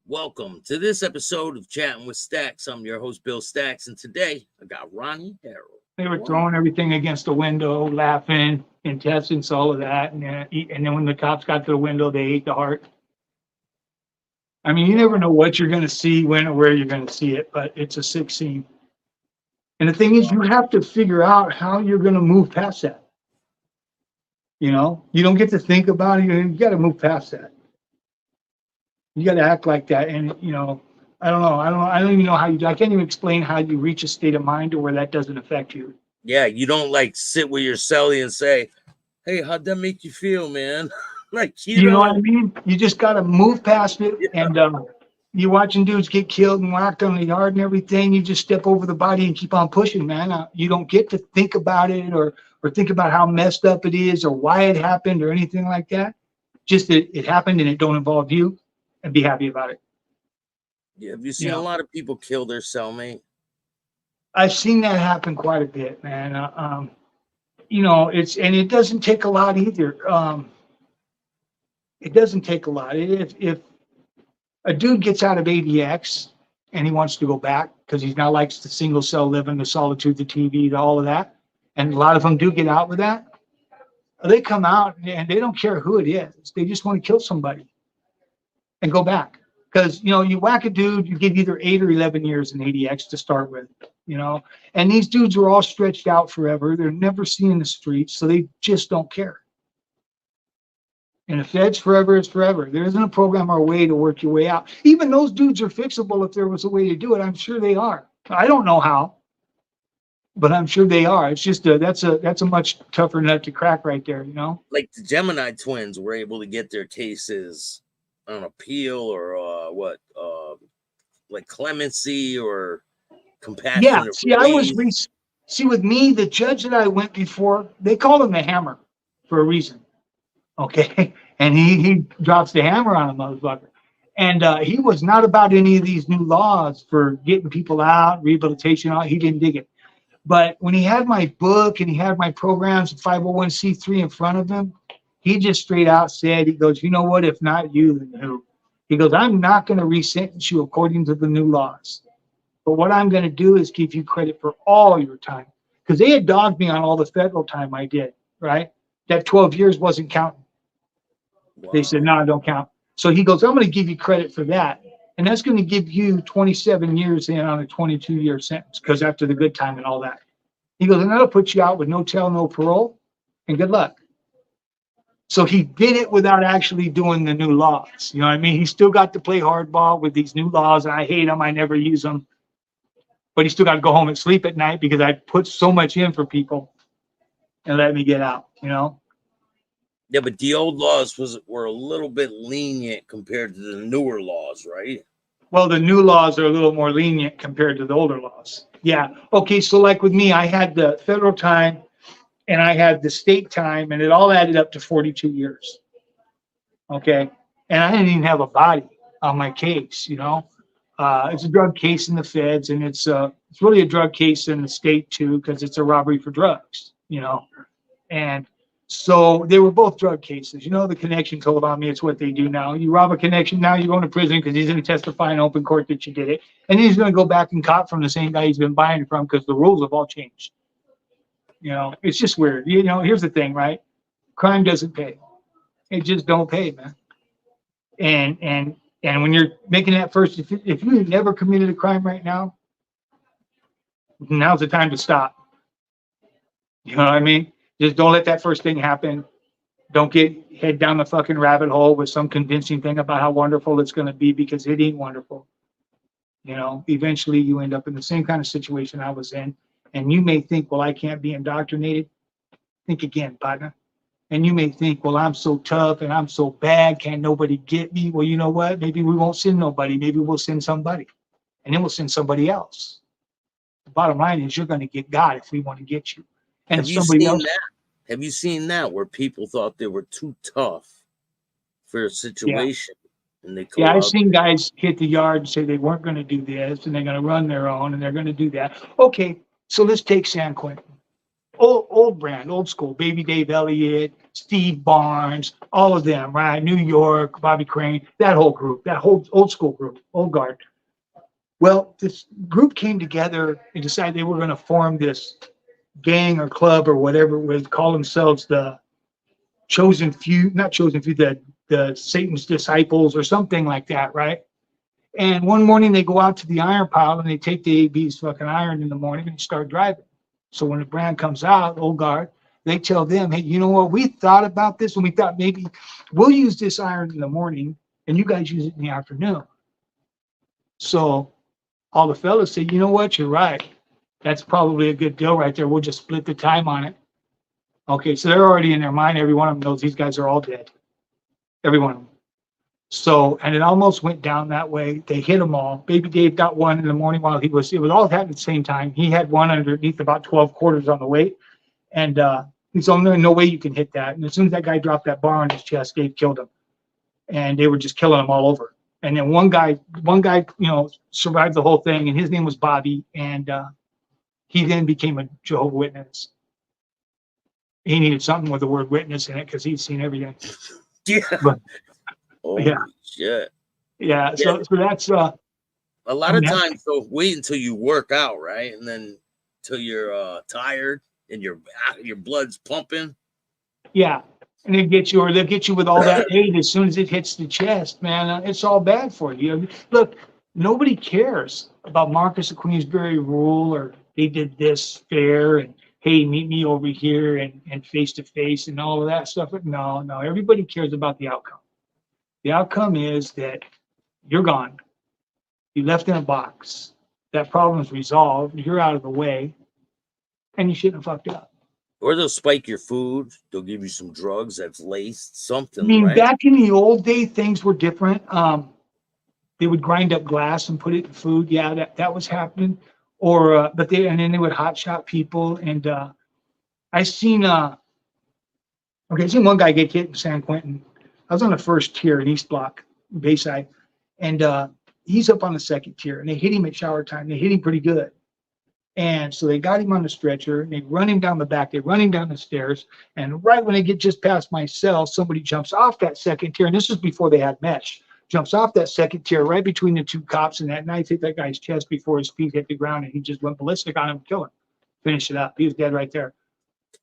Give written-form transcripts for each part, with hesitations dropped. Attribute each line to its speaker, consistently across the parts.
Speaker 1: Welcome to this episode of Chatting with Stacks. I'm your host, Bill Stacks, and today I got Ronnie Harrell.
Speaker 2: They were throwing everything against the window, laughing, intestines, all of that. And then when the cops got to the window, they ate the heart. I mean, you never know what you're going to see, when or where you're going to see it, but it's a sick scene. And the thing is, you have to figure out how you're going to move past that. You know, you don't get to think about it. You got to move past that. You got to act like that. And, you know, I don't even know how I can't even explain how you reach a state of mind to where that doesn't affect you.
Speaker 1: Yeah, you don't like sit with your cellie and say, "Hey, how'd that make you feel, man?" Like
Speaker 2: you know what I mean? You just got to move past it. Yeah. And you're watching dudes get killed and whacked on the yard and everything. You just step over the body and keep on pushing, man. You don't get to think about it or think about how messed up it is or why it happened or anything like that. Just that it happened and it don't involve you, and be happy about it.
Speaker 1: Yeah, have you seen a lot of people kill their cellmate?
Speaker 2: I've seen that happen quite a bit, man. You know, it doesn't take a lot either. It doesn't take a lot. If a dude gets out of ADX and he wants to go back because he now likes the single cell living, the solitude, the TV, all of that, and a lot of them do get out with that, they come out and they don't care who it is. They just want to kill somebody and go back. Because, you know, you whack a dude, you get either 8 or 11 years in ADX to start with, you know. And these dudes are all stretched out forever. They're never seeing the streets, so they just don't care. And if feds forever is forever. There isn't a program or a way to work your way out. Even those dudes are fixable if there was a way to do it. I'm sure they are. I don't know how, but I'm sure they are. It's just that's a much tougher nut to crack right there, you know.
Speaker 1: Like the Gemini twins were able to get their cases on appeal or like clemency or compassion.
Speaker 2: Yeah, see, with me, the judge that I went before, they call him the hammer for a reason. Okay, and he drops the hammer on a motherfucker. And he was not about any of these new laws for getting people out, rehabilitation. He didn't dig it. But when he had my book and he had my programs, 501c3 in front of him, he just straight out said, he goes, you know what, if not you, then who? He goes, I'm not going to resentence you according to the new laws. But what I'm going to do is give you credit for all your time. Because they had dogged me on all the federal time I did, right? That 12 years wasn't counting. Wow. They said, no, don't count. So he goes, I'm going to give you credit for that. And that's going to give you 27 years in on a 22-year sentence, because after the good time and all that. He goes, and that'll put you out with no tail, no parole, and good luck. So he did it without actually doing the new laws. You know what I mean? He still got to play hardball with these new laws, and I hate them. I never use them. But he still got to go home and sleep at night because I put so much in for people and let me get out, you know?
Speaker 1: Yeah, but the old laws were a little bit lenient compared to the newer laws, right?
Speaker 2: Well, the new laws are a little more lenient compared to the older laws. Yeah. Okay, so like with me, I had the federal time and I had the state time, and it all added up to 42 years. Okay. And I didn't even have a body on my case, you know? It's a drug case in the feds, and it's really a drug case in the state too, because it's a robbery for drugs, you know? And so they were both drug cases. You know, the connection told on me. It's what they do now. You rob a connection, now you're going to prison because he's going to testify in open court that you did it. And then he's going to go back and cop from the same guy he's been buying from because the rules have all changed. You know, it's just weird. You know, here's the thing, right? Crime doesn't pay. It just don't pay, man. And when you're making that first, if you never committed a crime right now, now's the time to stop. You know what I mean? Just don't let that first thing happen. Don't get head down the fucking rabbit hole with some convincing thing about how wonderful it's going to be, because it ain't wonderful. You know, eventually you end up in the same kind of situation I was in. And you may think, well, I can't be indoctrinated. Think again, partner. And you may think, well, I'm so tough and I'm so bad. Can't nobody get me? Well, you know what? Maybe we won't send nobody. Maybe we'll send somebody. And then we'll send somebody else. The bottom line is you're going to get God if we want to get you. And
Speaker 1: have you seen that? Have you seen that where people thought they were too tough for a situation?
Speaker 2: Yeah, and they I've seen guys hit the yard and say they weren't going to do this and they're going to run their own and they're going to do that. Okay, so let's take San Quentin. old brand, old school, Baby Dave Elliott, Steve Barnes, all of them, right? New York, Bobby Crane, that whole group, that whole old school group, old guard. Well, this group came together and decided they were going to form this gang or club or whatever it was, call themselves the chosen few, not chosen few, the Satan's disciples or something like that, right? And one morning they go out to the iron pile and they take the AB's fucking iron in the morning and start driving. So when the brand comes out, old guard, they tell them, hey, you know what? We thought about this and we thought maybe we'll use this iron in the morning and you guys use it in the afternoon. So all the fellas say, you know what? You're right. That's probably a good deal right there. We'll just split the time on it. Okay, so they're already in their mind. Every one of them knows these guys are all dead. Every one of them. So, and it almost went down that way. They hit them all. Baby Dave got one in the morning while it was all happening at the same time. He had one underneath about 12 quarters on the weight. And he's only no way you can hit that. And as soon as that guy dropped that bar on his chest, Dave killed him. And they were just killing him all over. And then one guy, survived the whole thing. And his name was Bobby. And he then became a Jehovah's Witness. He needed something with the word witness in it because he'd seen everything.
Speaker 1: Yeah.
Speaker 2: But,
Speaker 1: Holy shit.
Speaker 2: Yeah. So that's
Speaker 1: a lot of times. So wait until you work out, right, and then till you're tired and your blood's pumping.
Speaker 2: Yeah, and they'll get you with all that hate as soon as it hits the chest, man. It's all bad for you. Look, nobody cares about Marcus of Queensberry rule or they did this fair and hey, meet me over here and face to face and all of that stuff. But no, everybody cares about the outcome. The outcome is that you're gone. You left in a box. That problem's resolved. You're out of the way, and you shouldn't have fucked up.
Speaker 1: Or they'll spike your food. They'll give you some drugs that's laced, something.
Speaker 2: I mean,
Speaker 1: right?
Speaker 2: Back in the old day, things were different. They would grind up glass and put it in food. Yeah, that was happening. Or, and then they would hot shot people. And I seen one guy get hit in San Quentin. I was on the first tier in East Block, Bayside, and he's up on the second tier. And they hit him at shower time. They hit him pretty good. And so they got him on the stretcher. And they run him down the back. They run him down the stairs. And right when they get just past my cell, somebody jumps off that second tier. And this was before they had mesh. Jumps off that second tier right between the two cops. And that knife hit that guy's chest before his feet hit the ground. And he just went ballistic on him and killed him. Finished it up. He was dead right there.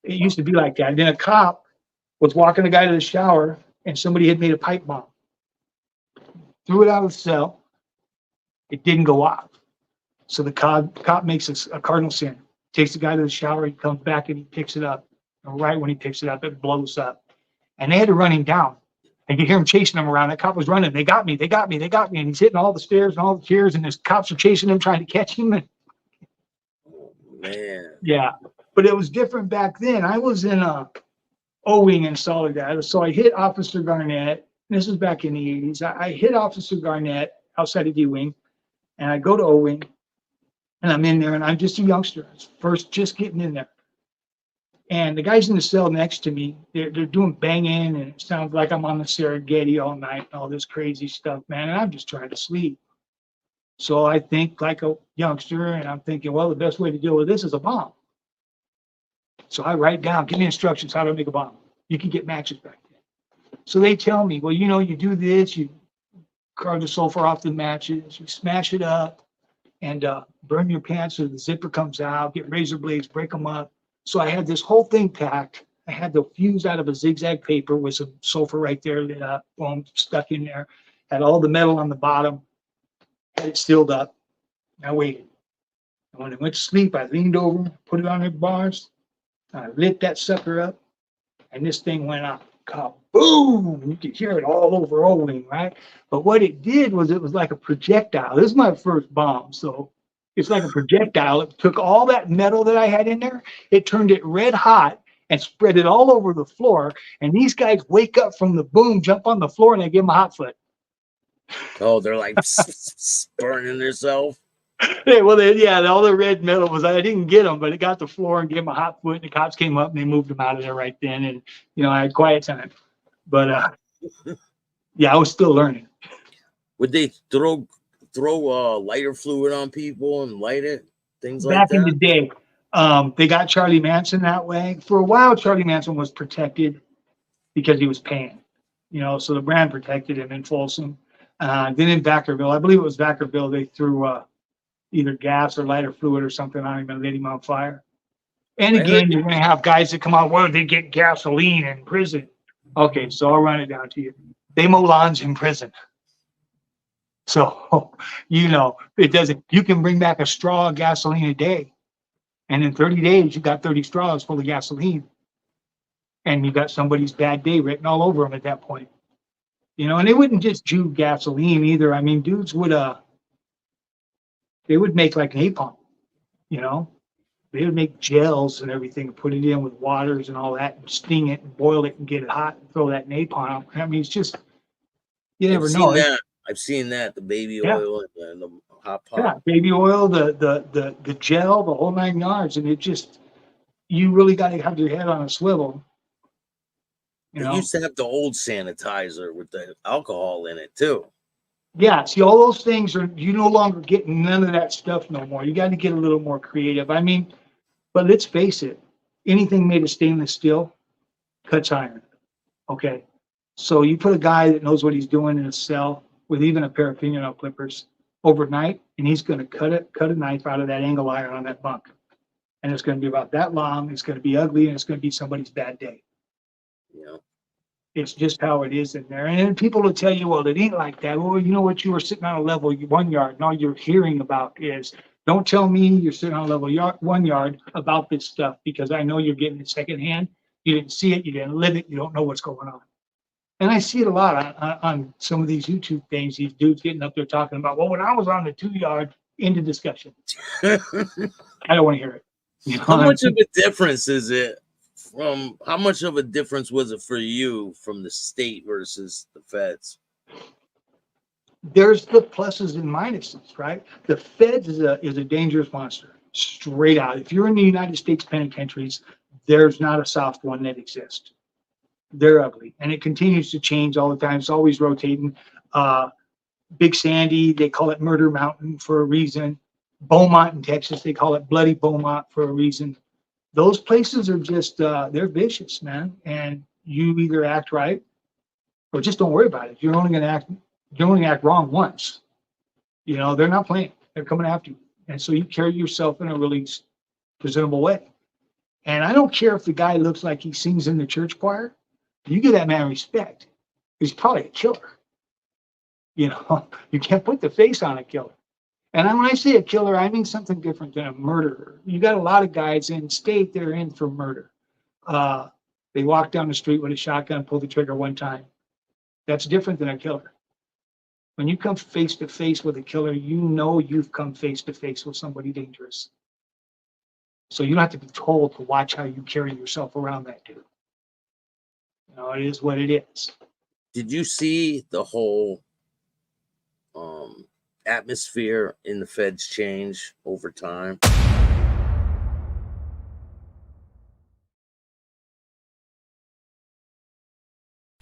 Speaker 2: It used to be like that. And then a cop was walking the guy to the shower. And somebody had made a pipe bomb. Threw it out of the cell. It didn't go off. So the cop makes a cardinal sin. Takes the guy to the shower. He comes back and he picks it up. And right when he picks it up, it blows up. And they had to run him down. And you hear him chasing him around. That cop was running. They got me. And he's hitting all the stairs and all the tiers. And his cops are chasing him, trying to catch him. And,
Speaker 1: man.
Speaker 2: Yeah. But it was different back then. I was in O-wing in Soledad. So I hit Officer Garnett. This was back in the 80s. I hit Officer Garnett outside of D-wing. And I go to O-wing. And I'm in there. And I'm just a youngster. First, just getting in there. And the guys in the cell next to me, they're doing banging, and it sounds like I'm on the Serengeti all night and all this crazy stuff, man. And I'm just trying to sleep. So I think like a youngster, and I'm thinking, well, the best way to deal with this is a bomb. So I write down, give me instructions how to make a bomb. You can get matches back then. So they tell me, well, you do this, you carve the sulfur off the matches, you smash it up, and burn your pants so the zipper comes out, get razor blades, break them up. So I had this whole thing packed. I had the fuse out of a zigzag paper with some sulfur right there lit up, boom, stuck in there. Had all the metal on the bottom, had it sealed up. I waited. And when I went to sleep, I leaned over, put it on the bars. I lit that sucker up, and this thing went out. Boom! And you could hear it all over O-wing, right? But what it did was it was like a projectile. This is my first bomb, so it's like a projectile. It took all that metal that I had in there, it turned it red hot and spread it all over the floor. And these guys wake up from the boom, jump on the floor, and I give them a hot foot.
Speaker 1: Oh, they're like burning themselves.
Speaker 2: Yeah, well, all the red metal was, I didn't get them, but it got the floor and gave them a hot foot. And the cops came up and they moved them out of there right then. And, I had quiet time. But, yeah, I was still learning.
Speaker 1: Would they throw lighter fluid on people and light it? Things like
Speaker 2: Back
Speaker 1: that?
Speaker 2: in the day. They got Charlie Manson that way. For a while, Charlie Manson was protected because he was paying, so the brand protected him in Folsom. Then in Vacaville, I believe it was Vacaville, they threw either gas or lighter fluid or something on him and lit him on fire. And again, you're going to have guys that come out, well, they get gasoline in prison. Okay, so I'll run it down to you. They mow lawns in prison. So, it doesn't, you can bring back a straw of gasoline a day. And in 30 days, you got 30 straws full of gasoline. And you got somebody's bad day written all over them at that point. And they wouldn't just chew gasoline either. I mean, dudes would, they would make like napalm, they would make gels and everything, put it in with waters and all that, and sting it and boil it and get it hot and throw that napalm out. I mean, it's just, you never know.
Speaker 1: I've seen that, the baby oil and the hot pot.
Speaker 2: Yeah, baby oil, the gel, the whole 9 yards. And it just, you really got to have your head on a swivel.
Speaker 1: They used to have the old sanitizer with the alcohol in it too.
Speaker 2: Yeah, see, all those things you no longer getting none of that stuff no more. You got to get a little more creative. I mean, but let's face it, anything made of stainless steel cuts iron. Okay, so you put a guy that knows what he's doing in a cell with even a pair of fingernail clippers overnight, and he's going to cut a knife out of that angle iron on that bunk, and it's going to be about that long. It's going to be ugly, and it's going to be somebody's bad day.
Speaker 1: Yeah.
Speaker 2: It's just how it is in there. And then people will tell you, well, it ain't like that. Well, you know what? You were sitting on a level 1 yard, and all you're hearing about is, don't tell me you're sitting on a level 1 yard about this stuff, because I know you're getting it secondhand. You didn't see it. You didn't live it. You don't know what's going on. And I see it a lot on some of these YouTube things, these dudes getting up there talking about, well, when I was on the 2 yard, into discussion. I don't want to hear it.
Speaker 1: How much of a difference is it? How much of a difference was it for you from the state versus the feds?
Speaker 2: There's the pluses and minuses, right? The feds is a dangerous monster, straight out. If you're in the United States penitentiaries, there's not a soft one that exists. They're ugly, and it continues to change all the time. It's always rotating. Big Sandy, they call it Murder Mountain for a reason. Beaumont in Texas, they call it Bloody Beaumont for a reason. Those places are just, they're vicious, man. And you either act right or just don't worry about it. You're only going to act wrong once. They're not playing. They're coming after you. And so you carry yourself in a really presentable way. And I don't care if the guy looks like he sings in the church choir. You give that man respect. He's probably a killer. You can't put the face on a killer. And when I say a killer, I mean something different than a murderer. You got a lot of guys in state that are in for murder. They walk down the street with a shotgun, pull the trigger one time. That's different than a killer. When you come face to face with a killer, you've come face to face with somebody dangerous. So you don't have to be told to watch how you carry yourself around that dude. It is what it is.
Speaker 1: Did you see the whole atmosphere in the feds change over time?